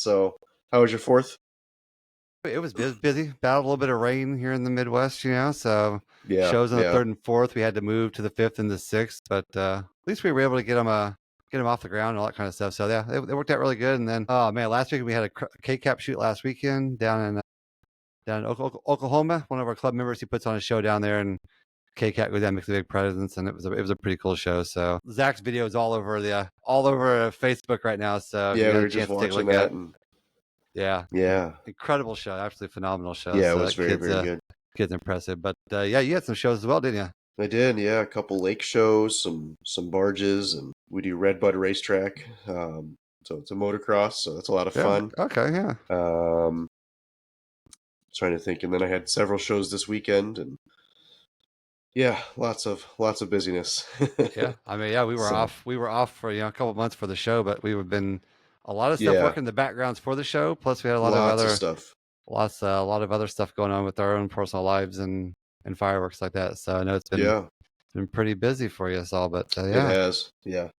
So, how was your 4th? It was busy. Battled a little bit of rain here in the Midwest, so Yeah, shows on the yeah. 3rd and 4th. We had to move to the 5th and the 6th, but at least we were able to get them off the ground and all that kind of stuff. So yeah, it worked out really good. And then, oh man, last week we had a K-Cap shoot last weekend down in Oklahoma. One of our club members, he puts on a show down there, and K-Cat goes down, makes a big presence, and it was a pretty cool show. So Zach's video is all over Facebook right now. So Yeah, we were just watching that, and yeah, incredible show, absolutely phenomenal show. Yeah, so it was very good. Kid's impressive, but yeah, you had some shows as well, didn't you? I did, yeah, a couple lake shows, some barges, and we do Red Bud Racetrack. So it's a motocross, so that's a lot of fun. Okay, yeah. Trying to think, and then I had several shows this weekend, and yeah, lots of busyness. Yeah, I mean, yeah, we were off for a couple months for the show, but we've been a lot of stuff working in the backgrounds for the show. Plus, we had a lot of other stuff. A lot of other stuff going on with our own personal lives and fireworks like that. So I know it's been pretty busy for you all, but yeah, it has. Yeah.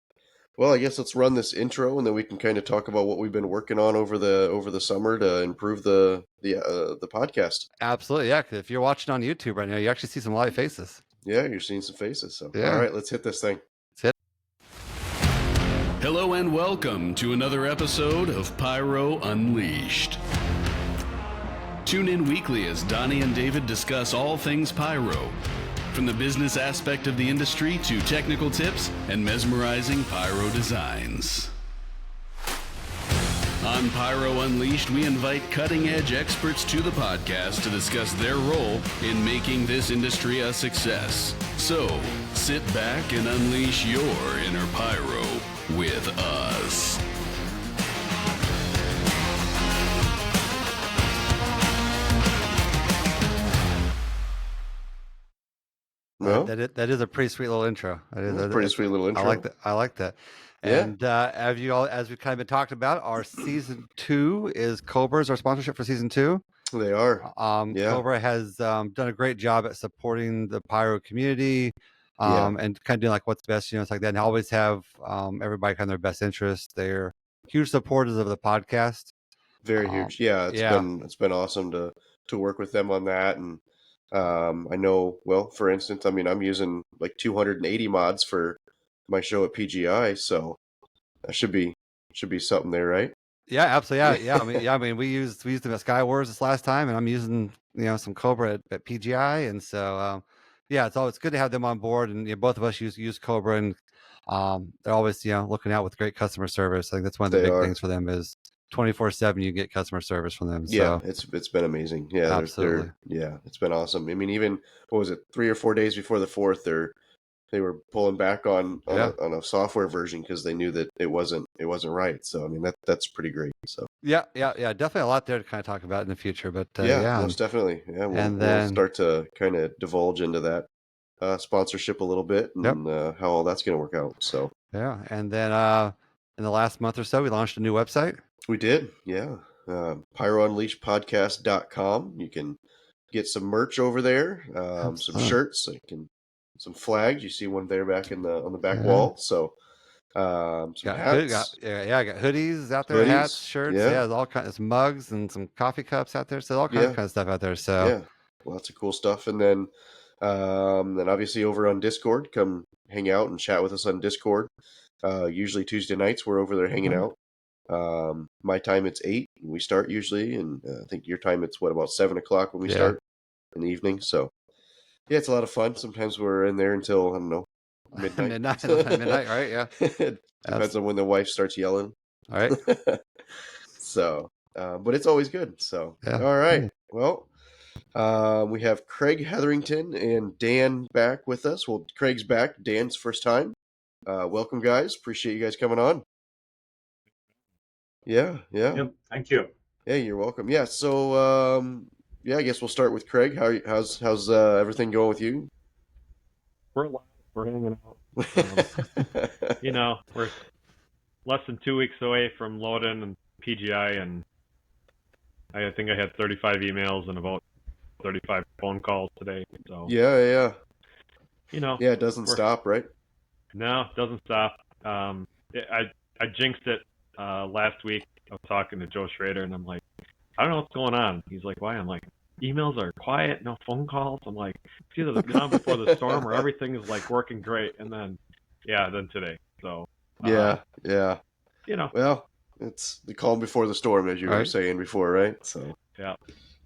Well, I guess let's run this intro, and then we can kind of talk about what we've been working on over the summer to improve the podcast. Absolutely, yeah. If you're watching on YouTube right now, you actually see some live faces. Yeah, you're seeing some faces. So, all right, let's hit this thing. Let's hit. Hello and welcome to another episode of Pyro Unleashed. Tune in weekly as Donnie and David discuss all things pyro, from the business aspect of the industry to technical tips and mesmerizing pyro designs. On Pyro Unleashed, we invite cutting-edge experts to the podcast to discuss their role in making this industry a success. So, sit back and unleash your inner pyro with us. Well, that is a pretty sweet little intro. That is a pretty sweet little intro. I like that. And as we've kind of been talking about, our season 2 is Cobra's our sponsorship for season 2. They are. Cobra has done a great job at supporting the pyro community, and kind of doing like what's best, it's like that, and always have everybody kind of their best interest. They're huge supporters of the podcast. Very huge. It's been awesome to work with them on that. And I know, well, for instance, I mean, I'm using like 280 mods for my show at PGI, so that should be something there, right? Yeah, absolutely. I mean, we used them at Sky Wars this last time, and I'm using some Cobra at PGI, and so it's good to have them on board. And both of us use Cobra, and they're always looking out with great customer service. I think that's one of the big things for them is 24/7 you get customer service from them. Yeah, so it's been amazing. Yeah, absolutely. It's been awesome. I mean, even what was it, 3 or 4 days before the 4th, they were pulling back on a software version because they knew that it wasn't right. So I mean, that's pretty great. So yeah, definitely a lot there to kind of talk about in the future. But most definitely. Yeah, we'll start to kind of divulge into that sponsorship a little bit and how all that's going to work out. So and then in the last month or so, we launched a new website. We did, PyroUnleashedPodcast.com. You can get some merch over there, some shirts, some flags. You see one there back on the back wall. So some hats. I got hoodies out there, hats, shirts. There's all kinds of mugs and some coffee cups out there. So all kinds of stuff out there. So lots of cool stuff. And then obviously over on Discord, come hang out and chat with us on Discord. Usually Tuesday nights we're over there hanging out. My time it's 8 we start usually, and I think your time it's about 7 o'clock when we start in the evening. So it's a lot of fun. Sometimes we're in there until I don't know, midnight. midnight, right? Yeah. Depends on when the wife starts yelling. All right. So but it's always good. So all right. Well, we have Craig Hetherington and Dan back with us. Well, Craig's back. Dan's first time. Welcome, guys. Appreciate you guys coming on. Yeah. Yep, thank you. Yeah, you're welcome. Yeah, so I guess we'll start with Craig. How's everything going with you? We're alive. We're hanging out. We're less than 2 weeks away from loading and PGI, and I think I had 35 emails and about 35 phone calls today. So yeah. It doesn't stop, right? No, it doesn't stop. I jinxed it last week. was talking to Joe Schrader, and I'm like, I don't know what's going on. He's like, why? I'm like, emails are quiet, no phone calls. I'm like, it's either the calm before the storm or everything is like working great. And then, then today. So yeah. Well, it's the calm before the storm, as you were saying before, right? So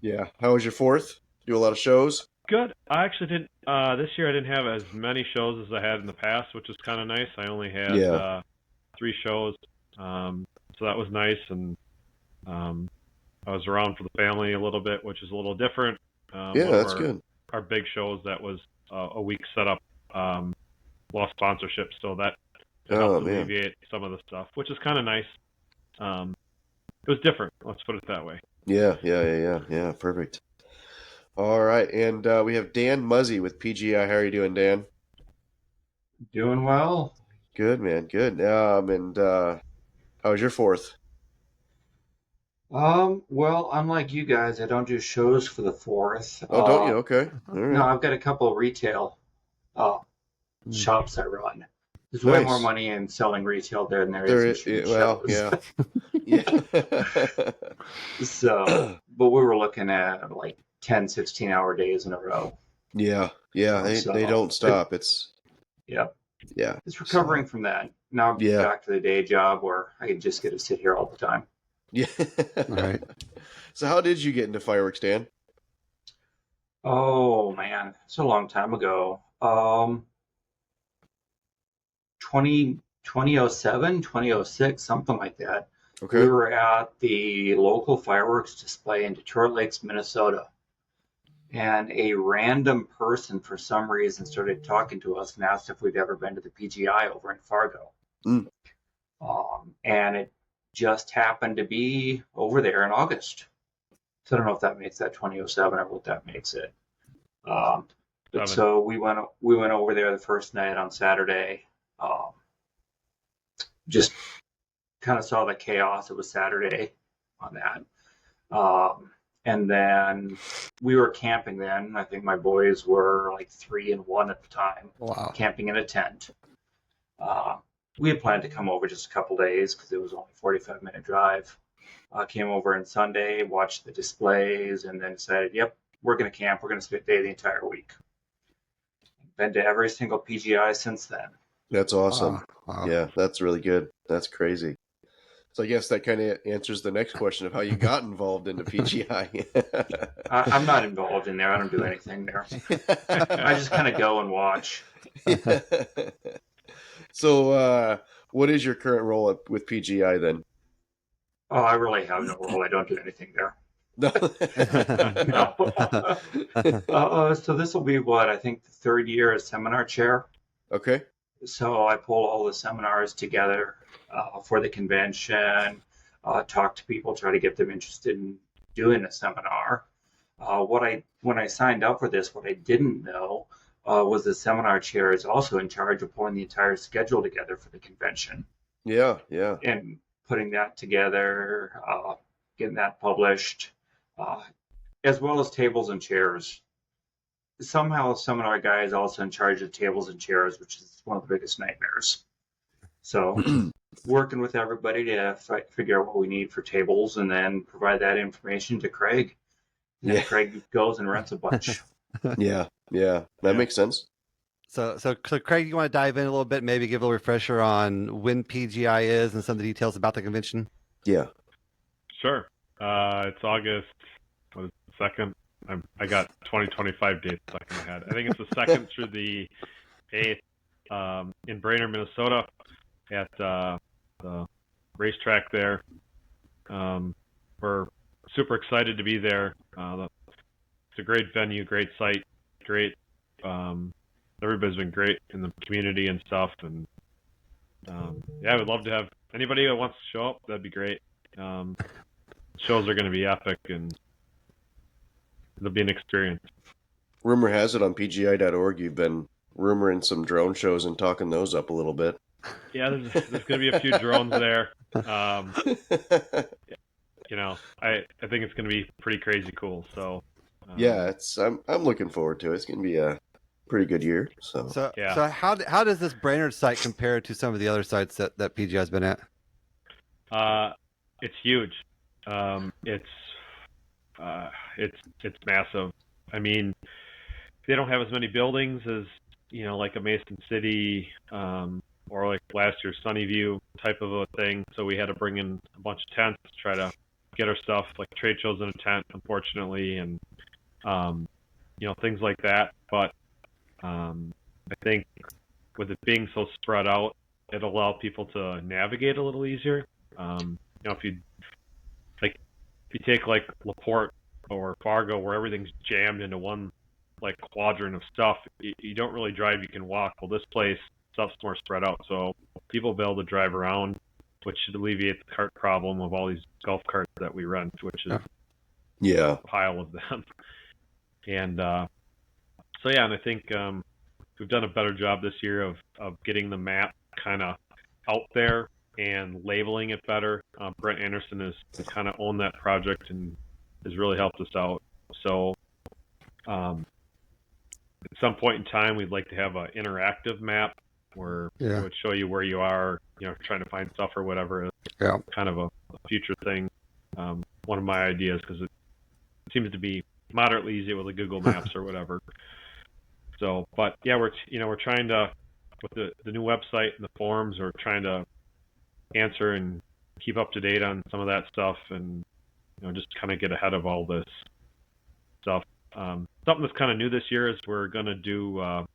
yeah. How was your 4th? Do a lot of shows? Good. I actually didn't. This year I didn't have as many shows as I had in the past, which is kind of nice. I only had 3 shows, so that was nice, and I was around for the family a little bit, which is a little different. That's good. Our big shows, that was a week setup, lost sponsorship, so that helped alleviate some of the stuff, which is kind of nice. It was different. Let's put it that way. Yeah. Perfect. All right, and we have Dan Muzzey with PGI. How are you doing, Dan? Doing well. Good, man. Good. And how was your 4th? Well, unlike you guys, I don't do shows for the 4th. Oh, don't you? Okay. All right. No, I've got a couple of retail shops I run. There's way more money in selling retail there than there is in shows. Yeah. So, but we were looking at like 10, 16-hour days in a row. Yeah. They don't stop. It's It's recovering from that. Now I'm back to the day job where I can just get to sit here all the time. Yeah. All right. So how did you get into fireworks, Dan? Oh man, it's a long time ago. 2007, 2006, something like that. Okay. We were at the local fireworks display in Detroit Lakes, Minnesota. And a random person, for some reason, started talking to us and asked if we'd ever been to the PGI over in Fargo. And it just happened to be over there in August. So I don't know if that makes that 2007 or what that makes it. But so we went over there the first night on Saturday. Just kind of saw the chaos. It was Saturday on that. And then we were camping then. I think my boys were like 3 and 1 at the time. Wow. Camping in a tent. We had planned to come over just a couple days because it was only a 45-minute drive. Came over on Sunday, watched the displays, and then decided, yep, we're going to camp. We're going to stay the entire week. Been to every single PGI since then. That's awesome. Wow. Yeah, that's really good. That's crazy. So I guess that kind of answers the next question of how you got involved in the PGI. I'm not involved in there. I don't do anything there. I just kind of go and watch. So what is your current role with PGI then? Oh, I really have no role. I don't do anything there. No. So this will be what I think the 3rd year as seminar chair. Okay. So I pull all the seminars together for the convention, talk to people, try to get them interested in doing a seminar. When I signed up for this, what I didn't know was the seminar chair is also in charge of pulling the entire schedule together for the convention. Yeah. And putting that together, getting that published, as well as tables and chairs. Somehow, the seminar guy is also in charge of tables and chairs, which is one of the biggest nightmares. So, working with everybody to figure out what we need for tables and then provide that information to Craig. And Craig goes and rents a bunch. Yeah. That makes sense. So Craig, you want to dive in a little bit, maybe give a little refresher on when PGI is and some of the details about the convention? Yeah. Sure. It's August 2nd. I got 2025 dates stuck in my head. I think it's the 2nd through the 8th in Brainerd, Minnesota, at the racetrack there. We're super excited to be there. It's a great venue, great site, great. Everybody's been great in the community and stuff, and I would love to have anybody that wants to show up. That'd be great. Shows are going to be epic, and it'll be an experience. Rumor has it on PGI.org you've been rumoring some drone shows and talking those up a little bit. Yeah, there's going to be a few drones there. I think it's going to be pretty crazy cool. So I'm looking forward to it. It's going to be a pretty good year. So how does this Brainerd site compare to some of the other sites that PGI has been at? It's huge. It's massive. I mean, they don't have as many buildings as like a Mason City or like last year's Sunnyview type of a thing. So we had to bring in a bunch of tents to try to get our stuff, like trade shows in a tent, unfortunately, and things like that. But I think with it being so spread out, it'll allow people to navigate a little easier. If you take like LaPorte or Fargo, where everything's jammed into one like quadrant of stuff, you don't really drive, you can walk. Well, this place, stuff's more spread out, so people will be able to drive around, which should alleviate the cart problem of all these golf carts that we rent, which is a pile of them. And and I think we've done a better job this year of getting the map kind of out there and labeling it better. Brent Anderson has kind of owned that project and has really helped us out. So at some point in time, we'd like to have an interactive map where it would show you where you are, trying to find stuff or whatever. Yeah. Kind of a future thing. One of my ideas, because it seems to be moderately easy with the Google Maps or whatever. So, but yeah, we're trying to, with the new website and the forums, we're trying to answer and keep up to date on some of that stuff, and just kind of get ahead of all this stuff. Something that's kind of new this year is we're going to do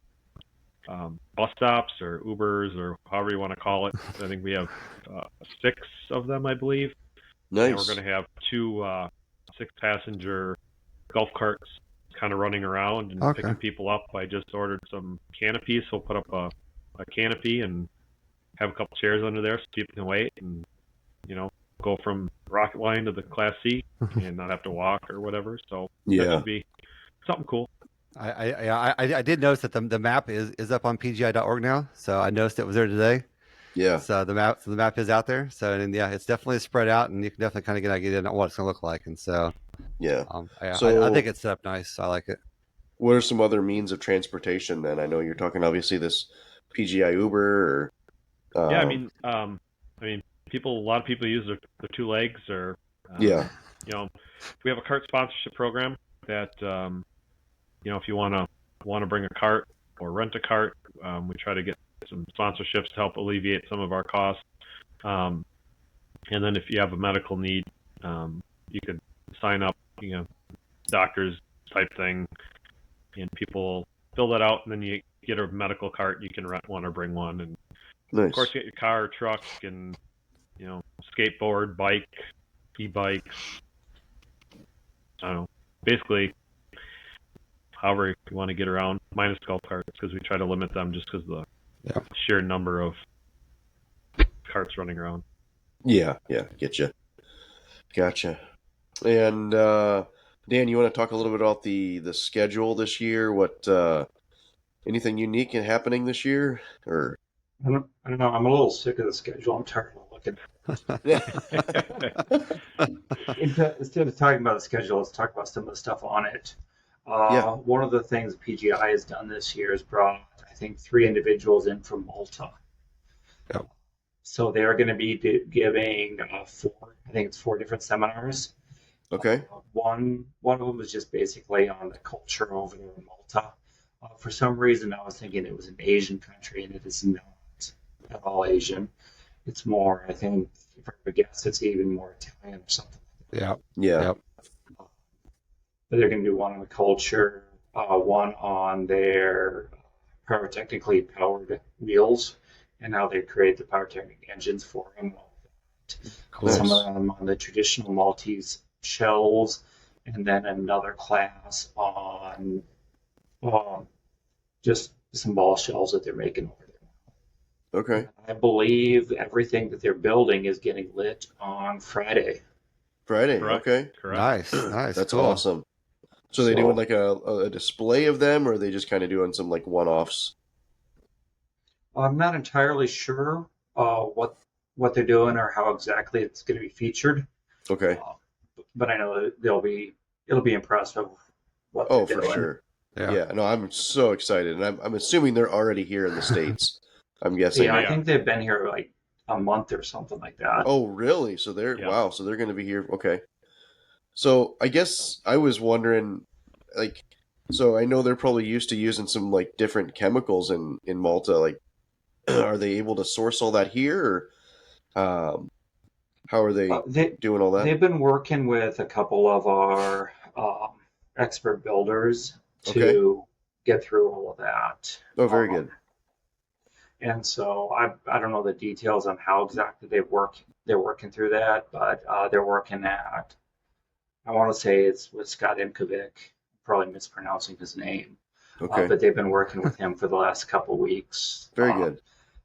bus stops or Ubers or however you want to call it. I think we have 6 of them, I believe. Nice. And we're going to have 2 6-passenger golf carts kind of running around and picking people up. I just ordered some canopies, so we'll put up a canopy and have a couple chairs under there so people can wait and go from rocket line to the Class C and not have to walk or whatever. So that should be something cool. I did notice that the map is up on PGI.org now, so I noticed it was there today. Yeah. So the map is out there. So it's definitely spread out, and you can definitely kind of get an idea on what it's going to look like. And so I think it's set up nice. I like it. What are some other means of transportation then? I know you're talking obviously this PGI Uber or I mean a lot of people use their 2 legs or we have a cart sponsorship program that if you want to bring a cart or rent a cart, we try to get some sponsorships to help alleviate some of our costs. And then if you have a medical need, you could sign up, doctors type thing, and people fill that out, and then you get a medical cart. You can rent one or bring one, and of course you get your car or truck and skateboard, bike, e-bikes. I don't know, basically however you want to get around, minus golf carts, because we try to limit them just because of the sheer number of carts running around. Yeah, getcha. Gotcha. And Dan, you want to talk a little bit about the schedule this year? What anything unique and happening this year? Or I don't know. I'm a little sick of the schedule. I'm tired of looking. Instead of talking about the schedule, let's talk about some of the stuff on it. One of the things PGI has done this year is brought, I think, 3 individuals in from Malta. Yep. So they are going to be giving 4 different seminars. Okay. One of them is just basically on the culture over there in Malta. For some reason, I was thinking it was an Asian country, and it is not at all Asian. It's more, I think, if I would guess, it's even more Italian or something. Yeah. Yep. But they're going to do one on the culture, one on their pyrotechnically powered wheels, and how they create the pyrotechnic engines for them. Cool. Some of them on the traditional Maltese shells, and then another class on just some ball shells that they're making over there. Okay. I believe everything that they're building is getting lit on Friday. Correct. Okay. Correct. Nice. That's cool. awesome. So they doing like a display of them, or are they just kind of doing some like one-offs? I'm not entirely sure what they're doing or how exactly it's going to be featured. Okay. But I know that it'll be impressive. What they're doing. For sure. Yeah. No, I'm so excited, and I'm assuming they're already here in the States. I'm guessing. Yeah, I think they've been here like a month or something like that. Oh, really? So they're Yeah. wow. So they're going to be here. Okay. So I guess I was wondering, like, so I know they're probably used to using some like different chemicals in Malta. Like, are they able to source all that here, or how are they doing all that? They've been working with a couple of our expert builders Okay. to get through all of that. Oh, very good. And so I don't know the details on how exactly they're working through that, but they're working at, I want to say it's with Scott Imkovic, probably mispronouncing his name, Okay. but they've been working with him for the last couple weeks. Very good.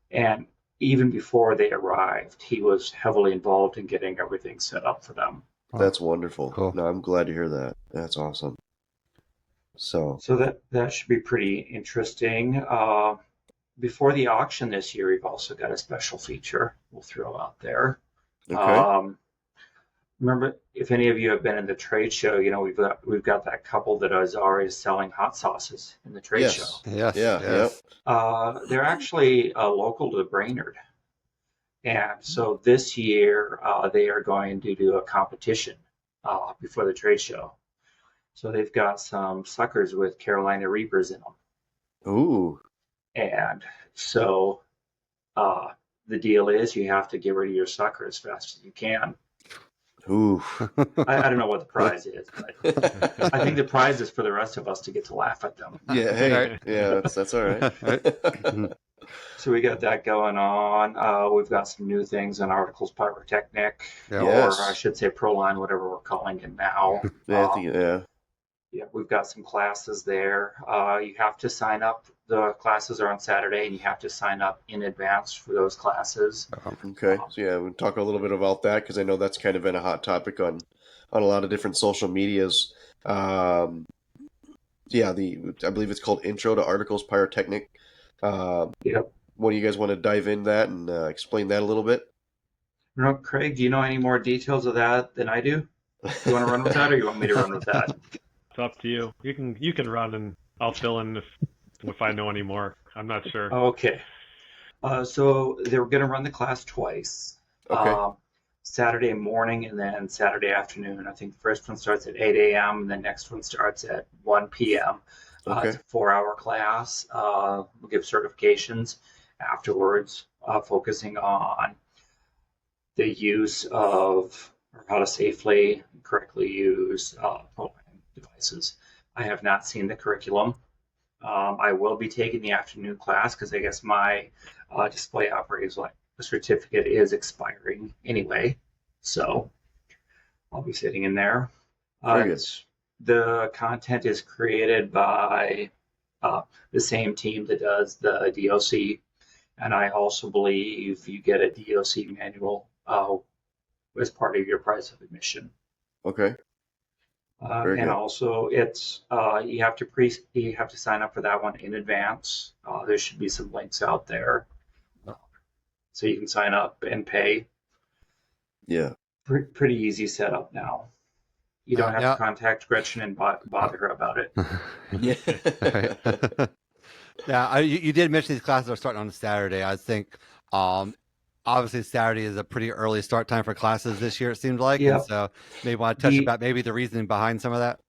And even before they arrived, he was heavily involved in getting everything set up for them. That's wonderful. Cool. No, I'm glad to hear that. That's awesome. So that should be pretty interesting. Before the auction this year, we've also got a special feature we'll throw out there. okay. Remember, if any of you have been in the trade show, you know we've got that couple that is already selling hot sauces in the trade show. Yes. Yes. Yeah. Yes. They're actually local to Brainerd, and so this year they are going to do a competition before the trade show. So they've got some suckers with Carolina Reapers in them. Ooh. And so the deal is you have to get rid of your sucker as fast as you can. Ooh. I don't know what the prize is, but I think the prize is for the rest of us to get to laugh at them. Yeah. Hey. Right. Yeah. That's all right. So we got that going on. We've got some new things in Articles Pyrotechnic, Yeah. Yes. or I should say Proline, whatever we're calling it now. Yeah. I think, yeah. Yeah, we've got some classes there. You have to sign up. The classes are on Saturday, and you have to sign up in advance for those classes. Okay. So yeah, we'll talk a little bit about that because I know that's kind of been a hot topic on a lot of different social medias. Yeah, I believe it's called Intro to Articles Pyrotechnic. Yep. What do you guys want to dive in that and explain that a little bit? You know, Craig, do you know any more details of that than I do? You want to run with that, or you want me to run with that? It's up to you. You can run, and I'll fill in if I know any more. I'm not sure. Okay. So they were going to run the class twice. Okay. Saturday morning and then Saturday afternoon. I think the first one starts at 8 a.m. and the next one starts at 1 p.m. Okay. It's a 4-hour class. We'll give certifications afterwards, focusing on the use of, or how to safely, correctly use devices. I have not seen the curriculum. I will be taking the afternoon class because I guess my display operator's certificate is expiring anyway. So I'll be sitting in there. Very good. The content is created by the same team that does the DOC. And I also believe you get a DOC manual as part of your price of admission. Okay. Very And good. also, it's you have to sign up for that one in advance. There should be some links out there, so you can sign up and pay. Yeah. Pretty easy setup now. You don't have Yeah. to contact Gretchen and bother her about it. Yeah. Yeah, you did mention these classes are starting on Saturday. I think, obviously Saturday is a pretty early start time for classes this year. It seemed like, Yeah. and so maybe want to touch about maybe the reasoning behind some of that.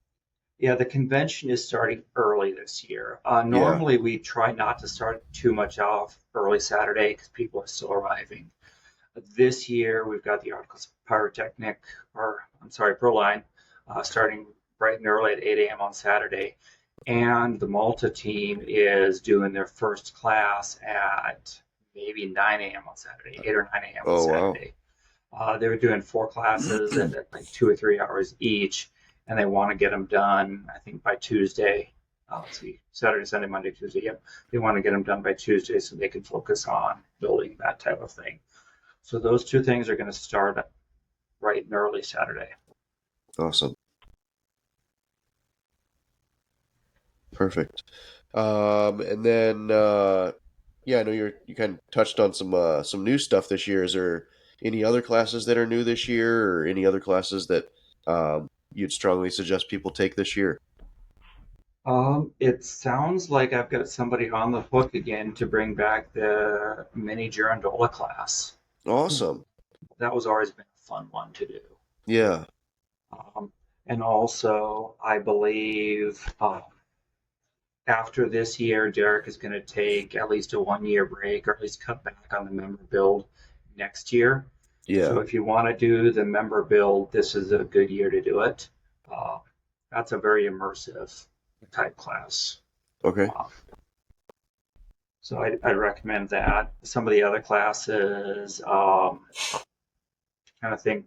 Yeah, the convention is starting early this year. Normally, we try not to start too much off early Saturday because people are still arriving. This year, we've got the Articles Pyrotechnic, Proline, starting bright and early at 8 a.m. on Saturday. And the Malta team is doing their first class at maybe 9 a.m. on Saturday, 8 or 9 a.m. on Saturday. Wow. They were doing 4 classes at like 2 or 3 hours each, and they want to get them done, I think, by Tuesday. Let's see, Saturday, Sunday, Monday, Tuesday. Yep. They want to get them done by Tuesday so they can focus on building that type of thing. So those 2 things are going to start bright and early Saturday. Awesome. Perfect. And then, yeah, I know you kind of touched on some new stuff this year. Is there any other classes that are new this year, or any other classes that you'd strongly suggest people take this year? It sounds like I've got somebody on the hook again to bring back the mini Girondola class. Awesome. That was always been a fun one to do. Yeah. And also, I believe after this year, Derek is going to take at least a 1 year break, or at least cut back on the member build next year. Yeah. So if you want to do the member build, this is a good year to do it. That's a very immersive type class. Okay. So I'd recommend that. Some of the other classes, trying to think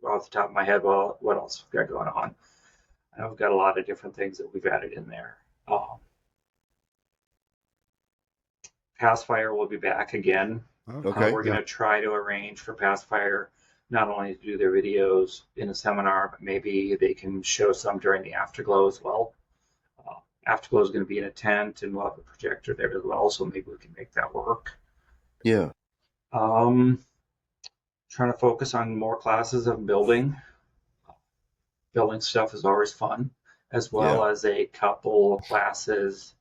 off the top of my head, well, what else we've got going on? I know we've got a lot of different things that we've added in there. Pathfire will be back again. Okay. We're going to try to arrange for Pathfire not only to do their videos in a seminar, but maybe they can show some during the Afterglow as well. Afterglow is going to be in a tent, and we'll have a projector there as well, so maybe we can make that work. Yeah. Trying to focus on more classes of building. Building stuff is always fun, as well as a couple classes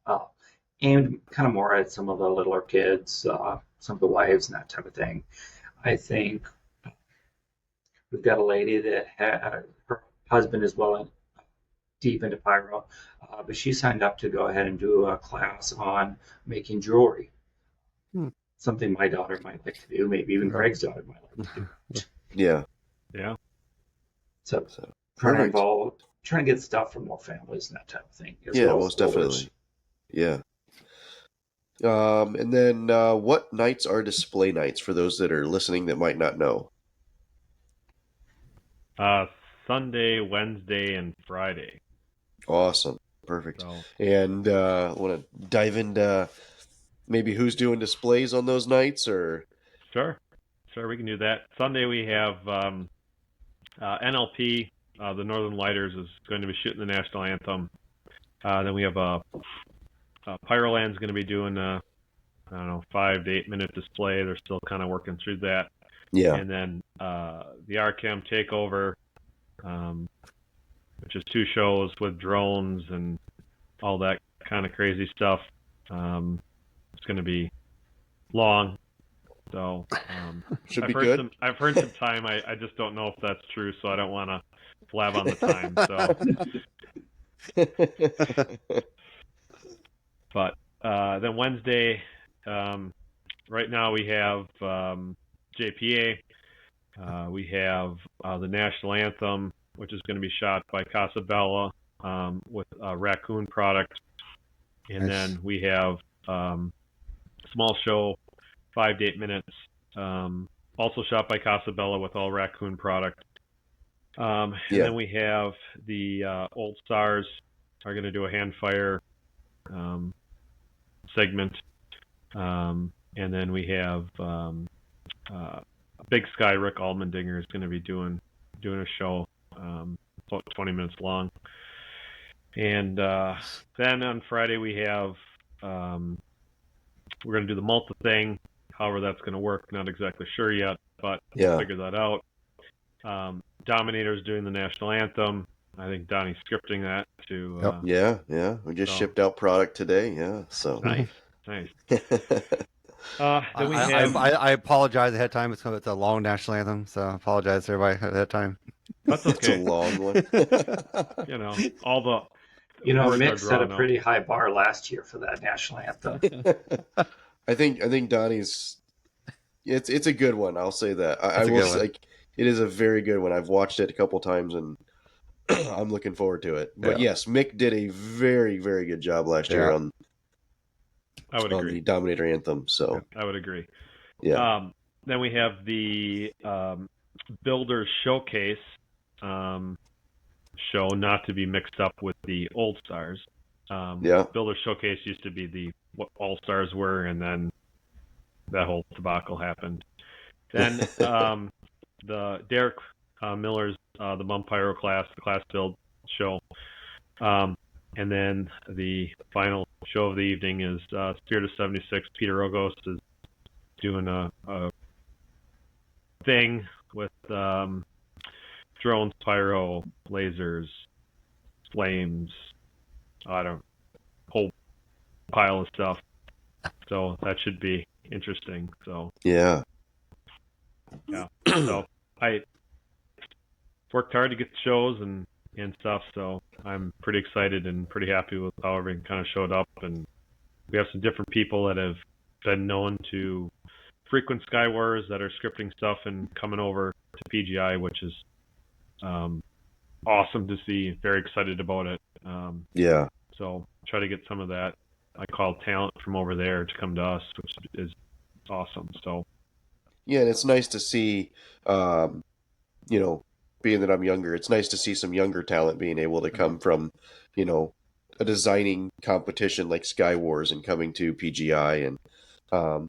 aimed kind of more at some of the littler kids, some of the wives and that type of thing. I think we've got a lady that her husband is well deep into pyro, but she signed up to go ahead and do a class on making jewelry. Something my daughter might like to do, maybe even Craig's daughter might like to do. Yeah. Yeah. So trying to get stuff from more families and that type of thing. Yeah, most definitely. Yeah. And then what nights are display nights for those that are listening that might not know? Sunday, Wednesday, and Friday. Awesome. Perfect. So, and I want to dive into maybe who's doing displays on those nights, or? Sure, we can do that. Sunday we have NLP, the Northern Lighters, is going to be shooting the national anthem. Then we have Pyroland's going to be doing a 5 to 8 minute display. They're still kind of working through that. Yeah. And then the RCAM Takeover, which is 2 shows with drones and all that kind of crazy stuff. It's going to be long, so should be good. I've heard some time. I just don't know if that's true, so I don't want to blab on the time. So, but then Wednesday, right now we have JPA. We have the national anthem, which is going to be shot by Casabella with a raccoon product. And then we have small show, 5 to 8 minutes, also shot by Casabella with all raccoon product. And then we have the Old Stars are going to do a hand fire segment. And then we have Big Sky Rick Almendinger is going to be doing a show about 20 minutes long. And then on Friday we have we're going to do the Malta thing. However that's going to work, not exactly sure yet, but we'll figure that out. Dominator's doing the national anthem. I think Donnie's scripting that to. We just shipped out product today. Yeah, so nice. Then I apologize ahead of time. It's a long national anthem, so I apologize to everybody ahead of time. That's okay. It's a long one. All the. Mick set a pretty high bar last year for that national anthem. I think Donnie's. It's a good one. I'll say that. I will say it is a very good one. I've watched it a couple times and I'm looking forward to it. But yes, Mick did a very, very good job last year on the Dominator anthem. So I would agree. Yeah. Then we have the Builders Showcase show, not to be mixed up with the Old Stars. Builders Showcase used to be what All Stars were, and then that whole debacle happened. Then the Derek Miller's the Bum Pyro class, the class build show. And then the final show of the evening is Spirit of 76. Peter Ogos is doing a thing with drones, pyro, lasers, flames, whole pile of stuff. So that should be interesting. So yeah. Yeah. So I worked hard to get the shows and stuff. So I'm pretty excited and pretty happy with how everything kind of showed up. And we have some different people that have been known to frequent Skywars that are scripting stuff and coming over to PGI, which is awesome to see. Very excited about it. Yeah. So try to get some of that, I call talent from over there to come to us, which is awesome. So Yeah, and it's nice to see, you know, being that I'm younger, it's nice to see some younger talent being able to come from, you know, a designing competition like Sky Wars and coming to PGI and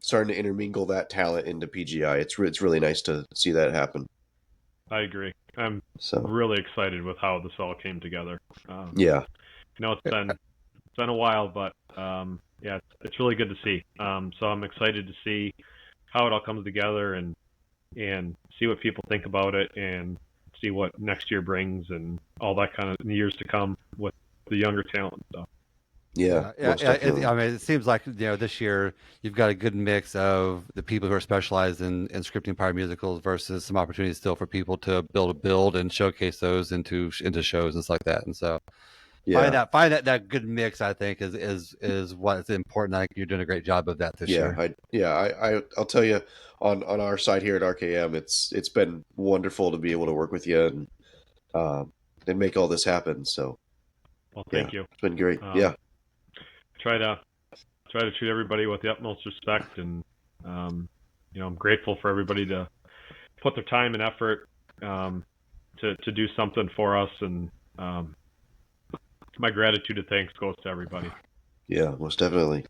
starting to intermingle that talent into PGI. It's really nice to see that happen. I agree. I'm So really excited with how this all came together. yeah, It's been a while, but yeah, it's really good to see. So I'm excited to see how it all comes together and see what people think about it and see what next year brings and all that kind of in the years to come with the younger talent and stuff. yeah, most definitely. I mean, it seems like this year you've got a good mix of the people who are specialized in scripting pyro musicals versus some opportunities still for people to build and showcase those into shows and stuff like that. And so Yeah, find that good mix, I think, is what's important. I think you're doing a great job of that this year. I'll tell you on our side here at RKM, it's been wonderful to be able to work with you and make all this happen. So Well, thank you. It's been great. Try to treat everybody with the utmost respect, and I'm grateful for everybody to put their time and effort to do something for us, and my gratitude and thanks goes to everybody. Yeah, most definitely.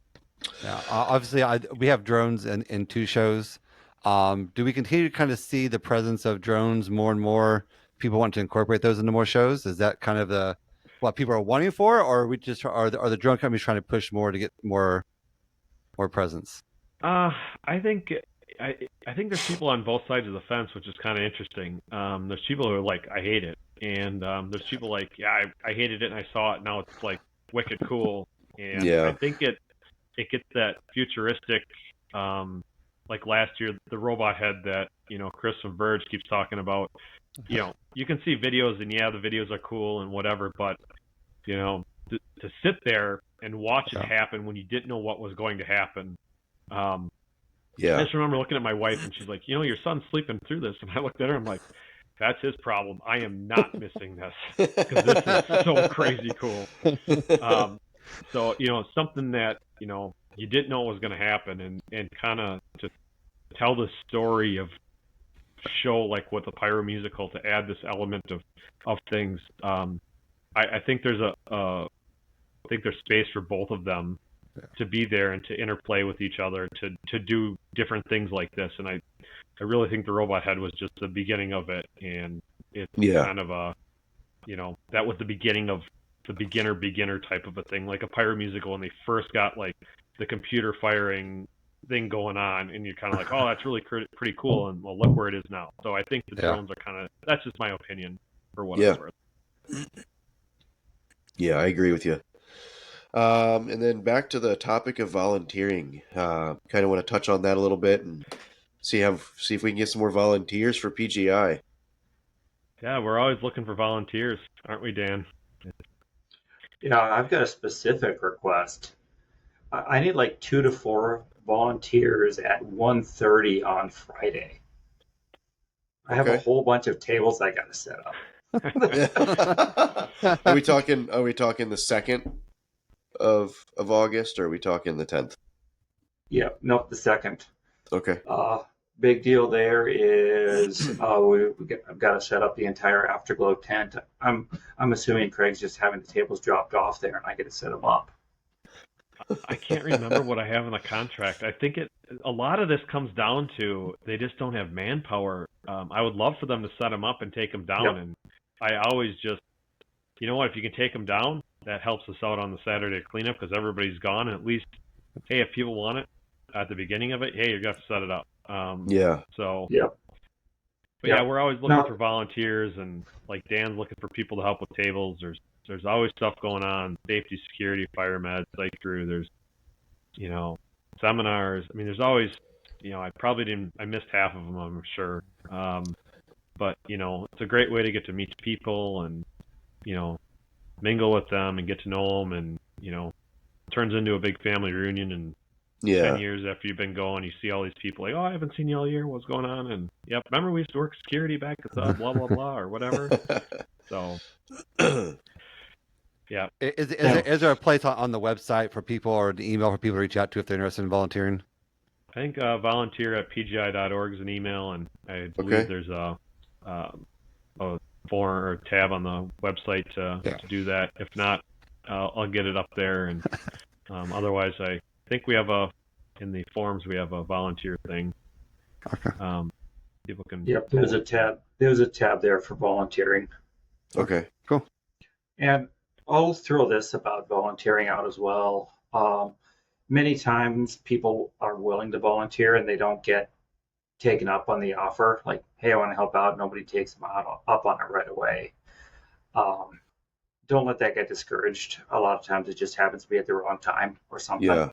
Yeah, obviously, we have drones in 2 shows. Do we continue to kind of see the presence of drones more and more? People want to incorporate those into more shows. Is that kind of what people are wanting for, or are we just are the drone companies trying to push more to get more presence? I think there's people on both sides of the fence, which is kind of interesting. There's people who are like, I hate it, and there's people like, yeah, I hated it and I saw it, now it's like wicked cool. And I think it gets that futuristic, like last year, the robot head that Chris from Verge keeps talking about. You can see videos, and yeah, the videos are cool and whatever, but to sit there and watch it happen when you didn't know what was going to happen. I just remember looking at my wife, and she's like, your son's sleeping through this, and I looked at her, I'm like, that's his problem. I am not missing this because this is so crazy cool. So something that you didn't know was going to happen, and kind of to tell the story of show like with the pyro musical, to add this element of things. I think there's there's space for both of them to be there and to interplay with each other, to do different things like this. And I really think the robot head was just the beginning of it, and it's kind of that was the beginning of the beginner type of a thing, like a pyro musical when they first got like the computer firing thing going on, and you're kind of like, oh, that's really pretty cool, and well, look where it is now. So I think the drones are kind of, that's just my opinion for what it's worth. Yeah, I agree with you. And then back to the topic of volunteering. Kind of want to touch on that a little bit and see if we can get some more volunteers for PGI. Yeah, we're always looking for volunteers, aren't we, Dan? Yeah, I've got a specific request. I need like 2 to 4 volunteers at 1:30 on Friday. I have a whole bunch of tables I got to set up. Are we talking the 2nd of August, or are we talking the 10th? Yeah, nope, the 2nd. Okay. Big deal there is I've got to set up the entire Afterglow tent. I'm assuming Craig's just having the tables dropped off there, and I get to set them up. I can't remember what I have in the contract. I think a lot of this comes down to they just don't have manpower. I would love for them to set them up and take them down, and I always just, what, if you can take them down, that helps us out on the Saturday cleanup because everybody's gone, and at least, hey, if people want it at the beginning of it, hey, you're going to have to set it up. So, but we're always looking for volunteers, and like Dan's looking for people to help with tables. There's always stuff going on, safety, security, fire med, site crew. There's, seminars. I mean, there's always I missed half of them, I'm sure. But, it's a great way to get to meet people and, mingle with them and get to know them, and, turns into a big family reunion. And 10 years after you've been going, you see all these people like, oh, I haven't seen you all year. What's going on? And, yep, remember we used to work security back at the blah, blah, blah, or whatever. So, yeah. Is there a place on the website for people, or an email for people to reach out to if they're interested in volunteering? I think volunteer@pgi.org is an email, and I believe there's a forum or tab on the website to do that. If not, I'll get it up there. And otherwise, I think we have in the forums we have a volunteer thing. Okay. People can. Yep, there's a tab. There's a tab there for volunteering. Okay, cool. And I'll throw this about volunteering out as well. Many times people are willing to volunteer and they don't get taken up on the offer. Like, hey, I want to help out. Nobody takes them up on it right away. Don't let that get discouraged. A lot of times it just happens to be at the wrong time or something. Yeah.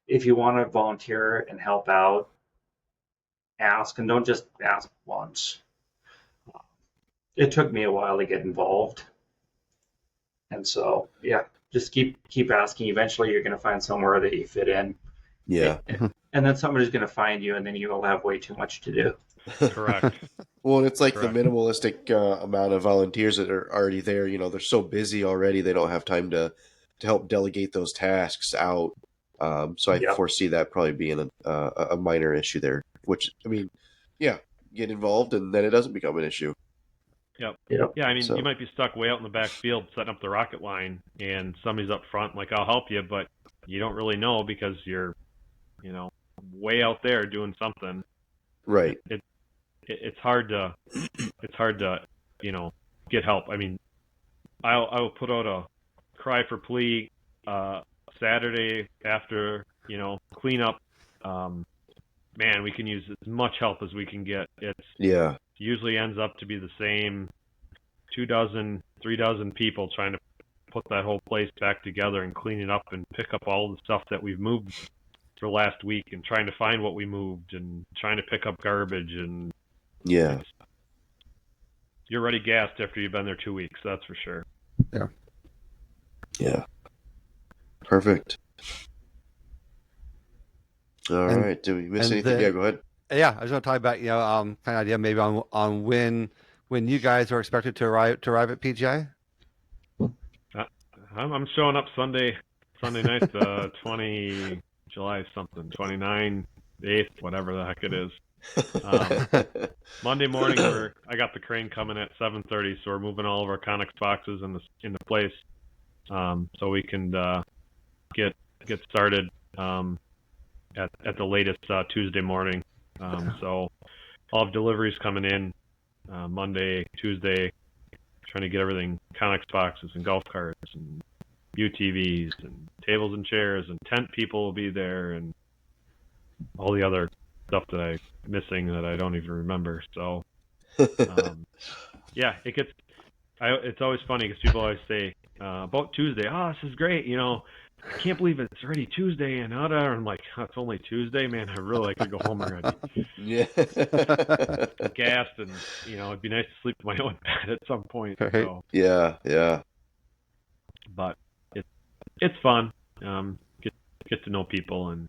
If you want to volunteer and help out, ask, and don't just ask once. It took me a while to get involved. And so, yeah, just keep asking. Eventually you're going to find somewhere that you fit in. Yeah. And then somebody's going to find you, and then you will have way too much to do. Correct. Well, it's like the minimalistic amount of volunteers that are already there. They're so busy already, they don't have time to help delegate those tasks out. So I foresee that probably being a minor issue there, which, get involved and then it doesn't become an issue. Yep. Yeah, you might be stuck way out in the back field setting up the rocket line, and somebody's up front like, I'll help you, but you don't really know because you're, way out there doing something. Right. It's hard to get help. I will put out a cry for plea Saturday after cleanup. Man, we can use as much help as we can get. It usually ends up to be the same 24 people trying to put that whole place back together and clean it up and pick up all the stuff that we've moved for last week, and trying to find what we moved and trying to pick up garbage. And you're already gassed after you've been there 2 weeks, that's for sure. Yeah. Perfect. All right. Did we miss anything? Yeah, go ahead. Yeah, I was going to talk about kind of idea maybe on when you guys are expected to arrive at PGI. I'm showing up Sunday night, the 20 July something, 29, 8th, whatever the heck it is. Monday morning, I got the crane coming at 7:30, so we're moving all of our Conex boxes into place, so we can get started at the latest Tuesday morning. So I'll have deliveries coming in Monday, Tuesday, trying to get everything, Conex boxes and golf carts and UTVs and tables and chairs, and tent people will be there, and all the other stuff that I'm missing that I don't even remember. So, it's always funny because people always say about Tuesday, oh, this is great, I can't believe it's already Tuesday, and I'm like, oh, it's only Tuesday, man. I really like to go home already. Yeah. I'm gassed, and it'd be nice to sleep in my own bed at some point. So. Yeah. But it's fun. Get to know people, and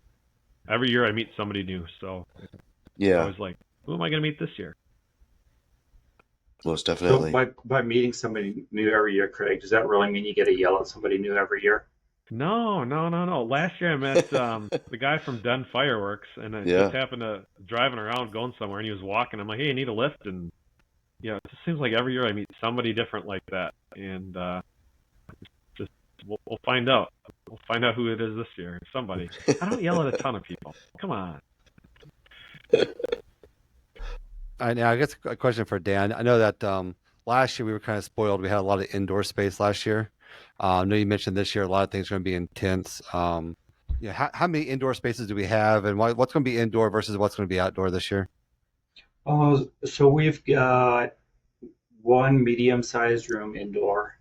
every year I meet somebody new. So I was like, who am I going to meet this year? Most definitely. So by meeting somebody new every year, Craig, does that really mean you get to yell at somebody new every year? No. Last year I met the guy from Den Fireworks, and I just happened to driving around going somewhere, and he was walking. I'm like, hey, you need a lift? And it just seems like every year I meet somebody different like that, and we'll find out. We'll find out who it is this year. Somebody. I don't yell at a ton of people. Come on. I guess a question for Dan. I know that last year we were kind of spoiled. We had a lot of indoor space last year. I know you mentioned this year a lot of things are going to be intense. How many indoor spaces do we have, and what's going to be indoor versus what's going to be outdoor this year? So we've got one medium-sized room indoor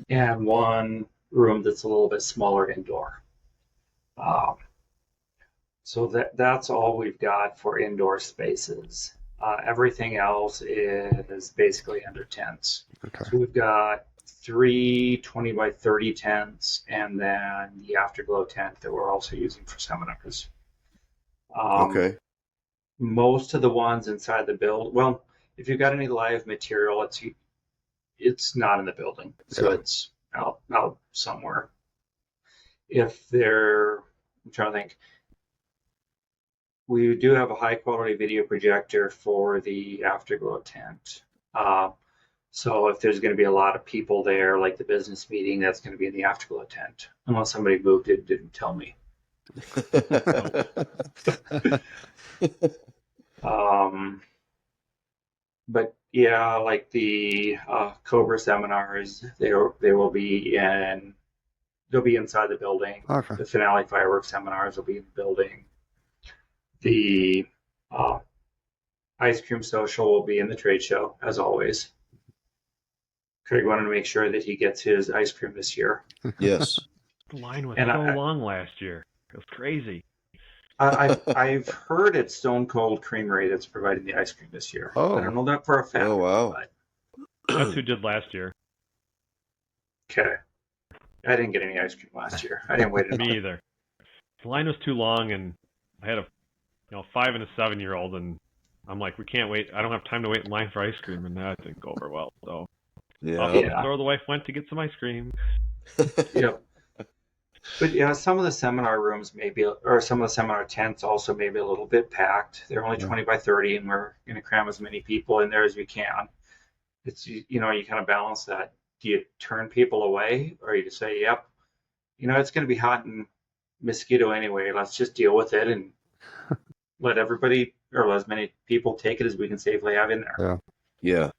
and one room that's a little bit smaller indoor. So that's all we've got for indoor spaces. Everything else is basically under tents. Okay. So we've got 3 20 by 30 tents, and then the Afterglow tent that we're also using for seminars. Okay. Most of the ones inside the build, well, if you've got any live material, it's not in the building, so Yeah. it's out somewhere. I'm trying to think. We do have a high quality video projector for the Afterglow tent. So if there's going to be a lot of people there, like the business meeting, that's going to be in the Afterglow tent, unless somebody moved it and didn't tell me. But yeah, like the Cobra seminars, they'll be inside the building. Okay. The finale fireworks seminars will be in the building. The ice cream social will be in the trade show, as always. Craig wanted to make sure that he gets his ice cream this year. Yes. The line was And so long last year. It was crazy. I've heard it's Stone Cold Creamery that's providing the ice cream this year. Oh. I don't know that for a fact. Oh, wow. But, That's who did last year. okay. I didn't get any ice cream last year. I didn't wait. Me either. The line was too long, and I had a 5 and a 7-year-old, and I'm like, we can't wait. I don't have time to wait in line for ice cream, and that didn't go over well. So Yeah. off to the store the wife went to get some ice cream. Yep. But yeah, some of the seminar rooms or some of the seminar tents also may be a little bit packed. They're only 20 by 30, and we're going to cram as many people in there as we can. It's, you kind of balance that. Do you turn people away, or you just say, yep, it's going to be hot and mosquito anyway. Let's just deal with it and let everybody, or let as many people take it as we can safely have in there. Yeah.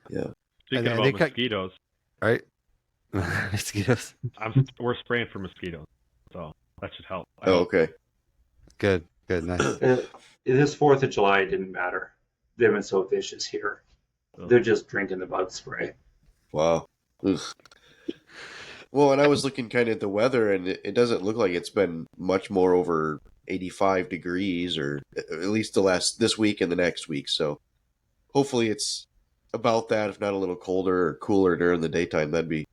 Yeah. Speaking And about they cut- mosquitoes, Right. Mosquitoes. we're spraying for mosquitoes, so that should help. Oh, okay. Good. Nice. This 4th of July didn't matter. They've been so vicious here. They're just drinking the bug spray. Wow. Ugh. Well, and I was looking kind of at the weather, and it doesn't look like it's been much more over 85 degrees, or at least this week and the next week. So hopefully it's about that, if not a little colder or cooler during the daytime. That'd be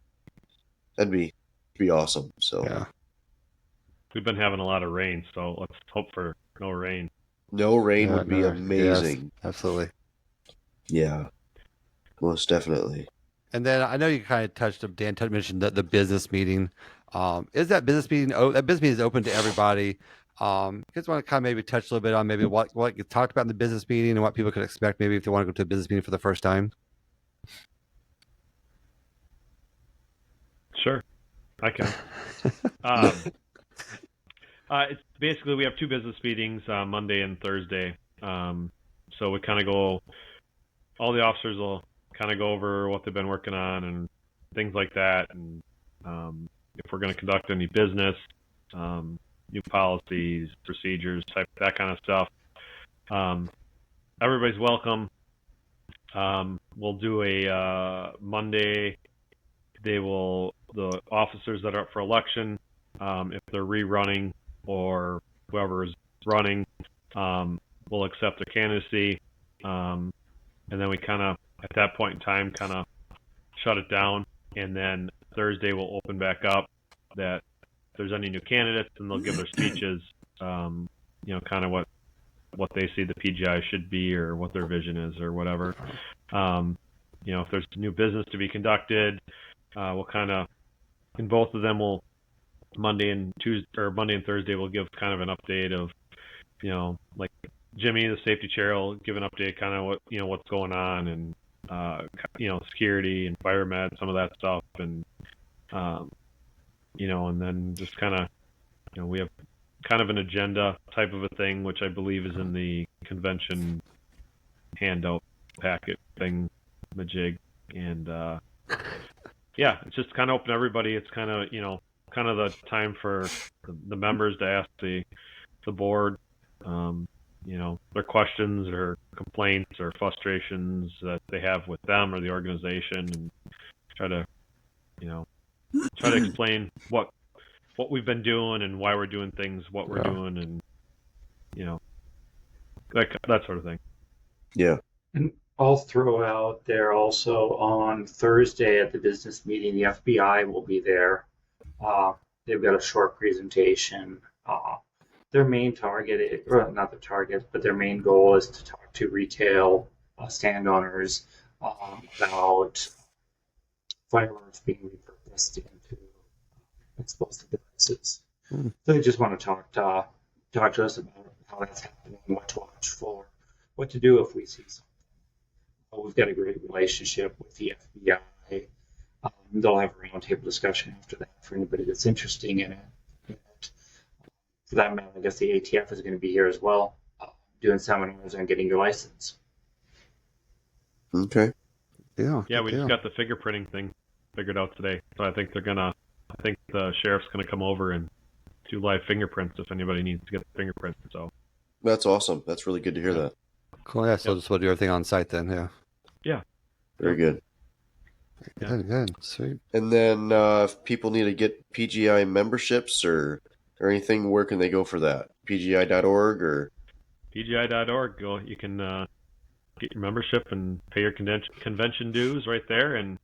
awesome. So Yeah. We've been having a lot of rain, so let's hope for no rain. no rain Yeah, would be no, amazing. Yes, absolutely. Yeah, most definitely. And then I know you kind of Dan mentioned the business meeting. Is that business meeting? That business meeting is open to everybody. You guys want to kind of maybe touch a little bit on maybe what you talked about in the business meeting and what people could expect maybe if they want to go to a business meeting for the first time? Sure, I can. It's basically, we have 2 business meetings, Monday and Thursday. So we kind of all the officers will kind of go over what they've been working on and things like that. And if we're going to conduct any business, new policies, procedures, that kind of stuff. Everybody's welcome. We'll do a Monday. The officers that are up for election, if they're rerunning or whoever is running, will accept their candidacy. And then we kind of, at that point in time, kind of shut it down. And then Thursday we'll open back up that if there's any new candidates, and they'll give their speeches, kind of what they see the PGI should be or what their vision is or whatever. If there's new business to be conducted, we'll kind of, in both of them, Monday and Thursday, we'll give kind of an update of, like Jimmy, the safety chair, will give an update kind of what's going on, and, security and fire med, some of that stuff. And, and then just kind of, we have kind of an agenda type of a thing, which I believe is in the convention handout packet thing, majig. And, it's just kind of open to everybody. It's kind of, kind of the time for the members to ask the board, their questions or complaints or frustrations that they have with them or the organization, and try to explain what what we've been doing and why we're doing things, what we're doing, and that sort of thing. Yeah. And I'll throw out there also on Thursday at the business meeting, the FBI will be there. They've got a short presentation. Their main target, or not the target, but their main goal is to talk to retail stand owners about firearms being repurposed into explosive devices. So they just want to talk to us about how that's happening, what to watch for, what to do if we see something. We've got a great relationship with the FBI. They'll have a roundtable discussion after that for anybody that's interested in it. For that matter, I guess the ATF is going to be here as well, doing seminars on getting your license. Okay. Yeah, we just got the fingerprinting thing figured out today. So I think the sheriff's gonna come over and do live fingerprints if anybody needs to get the fingerprints. So that's awesome. That's really good to hear that. Cool. Yeah. So just we'll do everything on site then. Yeah. Yeah. Very good. Yeah. Good. Sweet. And then if people need to get PGI memberships or anything, where can they go for that? PGI.org or PGI.org. You can get your membership and pay your convention dues right there, and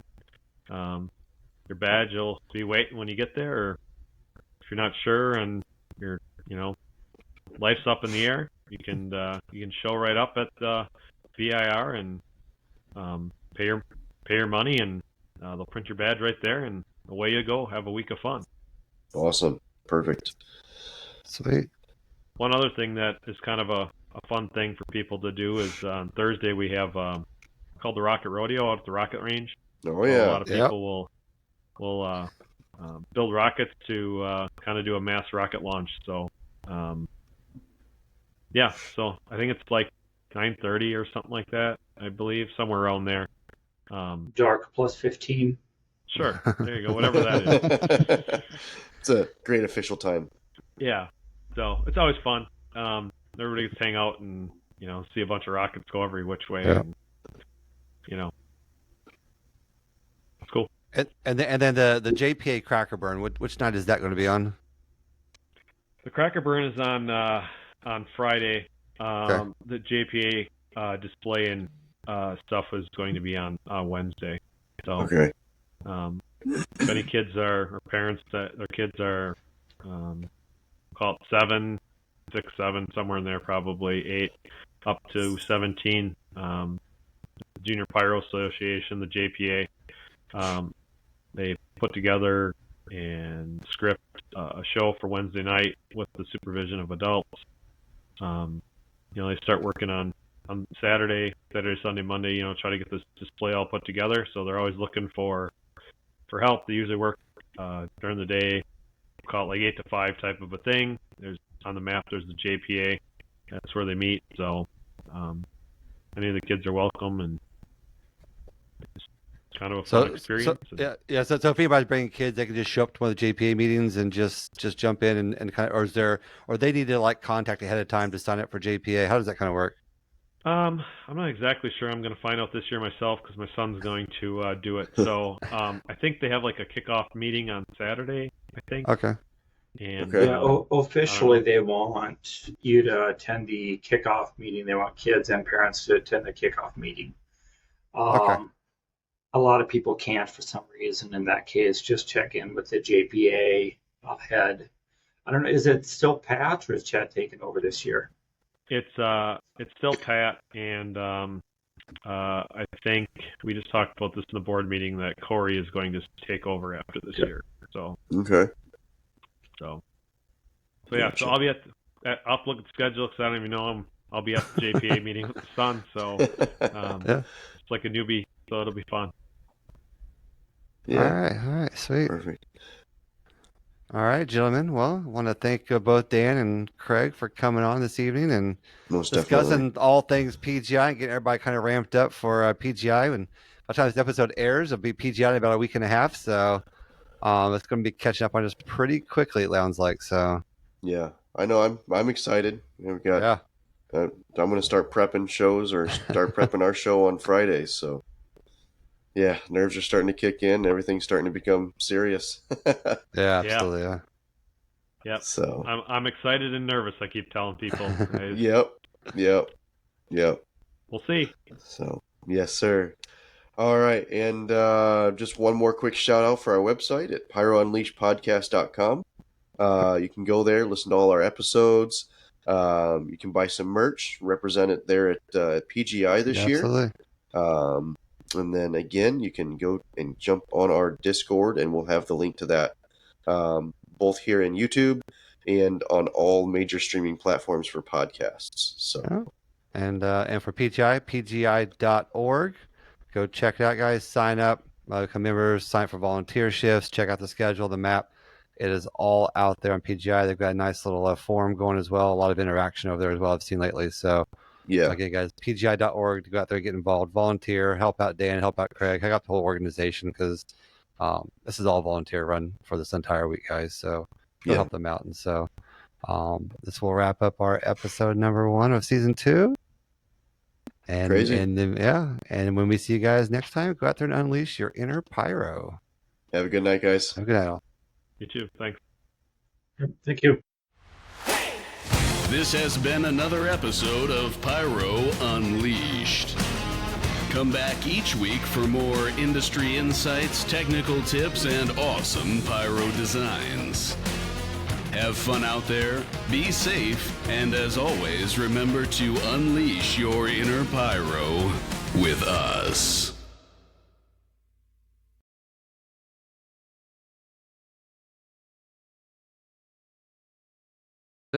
your badge will be waiting when you get there. Or if you're not sure and you're life's up in the air, you can show right up at VIR and pay your money, and they'll print your badge right there, and away you go. Have a week of fun. Awesome. Perfect. Sweet. One other thing that is kind of a fun thing for people to do is on Thursday we have called the Rocket Rodeo out at the rocket range. Oh yeah. So a lot of people will build rockets to kind of do a mass rocket launch. So so I think it's like 9:30 or something like that, I believe, somewhere around there. Dark plus 15. Sure, there you go, whatever that is. It's a great official time. Yeah, so it's always fun. Everybody gets to hang out and see a bunch of rockets go every which way. Yeah. And, it's cool. And then the JPA Cracker Burn. Which night is that going to be on? The Cracker Burn is on Friday. Okay. The JPA display and stuff is going to be on Wednesday. So Okay. if any kids or parents that their kids are call it 7, 6, 7, somewhere in there, probably 8 up to 17. Junior Pyro Association, the JPA, they put together and script a show for Wednesday night with the supervision of adults. They start working on Saturday, Sunday, Monday, try to get this display all put together. So they're always looking for help. They usually work during the day, call it like 8 to 5 type of a thing. There's on the map, there's the JPA. That's where they meet. So any of the kids are welcome, and it's kind of a fun experience. So if anybody's bringing kids, they can just show up to one of the JPA meetings and just jump in and kind of, or they need to like contact ahead of time to sign up for JPA. How does that kind of work? I'm not exactly sure. I'm going to find out this year myself because my son's going to do it. So I think they have like a kickoff meeting on Saturday, I think. Okay. And officially they want you to attend the kickoff meeting. They want kids and parents to attend the kickoff meeting. Okay. A lot of people can't for some reason. In that case, just check in with the JPA head. I don't know. Is it still Pat, or is Chad taking over this year? It's still Pat, and I think we just talked about this in the board meeting that Corey is going to take over after this year. So Okay. So yeah. So I'll be I'll look at the schedule because I don't even know I'll be at the JPA meeting with the son. So it's like a newbie, so it'll be fun. Yeah. All right, sweet. Perfect. All right, gentlemen. Well, I want to thank both Dan and Craig for coming on this evening and Most discussing definitely. all things PGI and getting everybody kind of ramped up for PGI. And by the time this episode airs, it'll be PGI in about a week and a half. So it's going to be catching up on us pretty quickly, it sounds like. So Yeah, I know. I'm excited. We've got. I'm going to start prepping shows or start prepping our show on Fridays. So yeah, nerves are starting to kick in. Everything's starting to become serious. Yeah, absolutely. Yeah. Yep. So I'm excited and nervous. I keep telling people. Yep. We'll see. So yes, sir. All right, and just one more quick shout out for our website at pyrounleashedpodcast.com. You can go there, listen to all our episodes. You can buy some merch, represent it there at PGI this year. Absolutely. And then again, you can go and jump on our Discord, and we'll have the link to that both here in YouTube and on all major streaming platforms for podcasts. So, and for PGI, pgi.org. Go check it out, guys. Sign up, become members, sign up for volunteer shifts, check out the schedule, the map. It is all out there on PGI. They've got a nice little forum going as well. A lot of interaction over there as well, I've seen lately. So, yeah. Again, guys, pgi.org to go out there, get involved, volunteer, help out Dan, help out Craig, help out the whole organization, because this is all volunteer run for this entire week, guys. So go help them out. And so this will wrap up our episode number 1 of season 2. And, Crazy. And and when we see you guys next time, go out there and unleash your inner pyro. Have a good night, guys. Have a good night, all. You too. Thanks. Thank you. This has been another episode of Pyro Unleashed. Come back each week for more industry insights, technical tips, and awesome pyro designs. Have fun out there, be safe, and as always, remember to unleash your inner pyro with us.